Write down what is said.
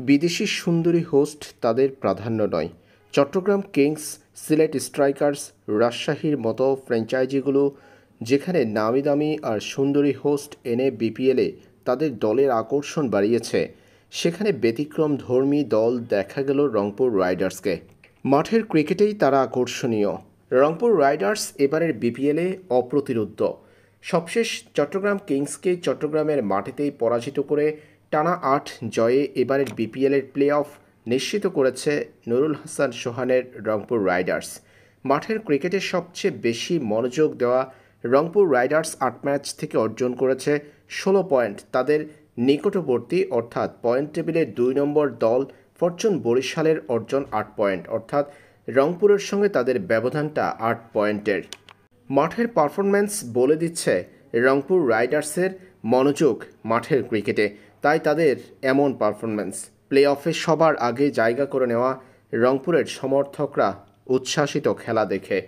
বিদেশি সুন্দরী হোস্ট তাদের প্রাধান্য নয়। চট্টগ্রাম কিংস, সিলেট স্ট্রাইকার্স, রাজশাহীর মতো ফ্র্যাঞ্চাইজিগুলো যেখানে নামি দামি আর সুন্দরী হোস্ট এনে বিপিএলে তাদের দলের আকর্ষণ বাড়িয়েছে, সেখানে ব্যতিক্রমধর্মী দল দেখা গেল রংপুর রাইডার্সকে। মাঠের ক্রিকেটেই তারা আকর্ষণীয়। রংপুর রাইডার্স এবারের বিপিএলে অপ্রতিরোধ্য। সবশেষ চট্টগ্রাম কিংসকে চট্টগ্রামের মাটিতেই পরাজিত করে টানা ৮ জয়ে এবারের বিপিএলের প্লে অফ নিশ্চিত করেছে নুরুল হাসান সোহানের রংপুর রাইডার্স। মাঠের ক্রিকেটে সবচেয়ে বেশি মনোযোগ দেওয়া রংপুর রাইডার্স ৮ ম্যাচ থেকে অর্জন করেছে ১৬ পয়েন্ট। তাদের নিকটবর্তী অর্থাৎ পয়েন্ট টেবিলের ২ নম্বর দল ফরচুন বরিশালের অর্জন ৮ পয়েন্ট, অর্থাৎ রংপুরের সঙ্গে তাদের ব্যবধানটা ৮ পয়েন্টের। মাঠের পারফরম্যান্স বলে দিচ্ছে রংপুর রাইডার্সের মনোযোগ মাঠের ক্রিকেটে, তাই তাদের এমন পারফরম্যান্স। প্লে অফে সবার আগে জায়গা করে নেওয়া রংপুরের সমর্থকরা উচ্ছ্বাসিত খেলা দেখে।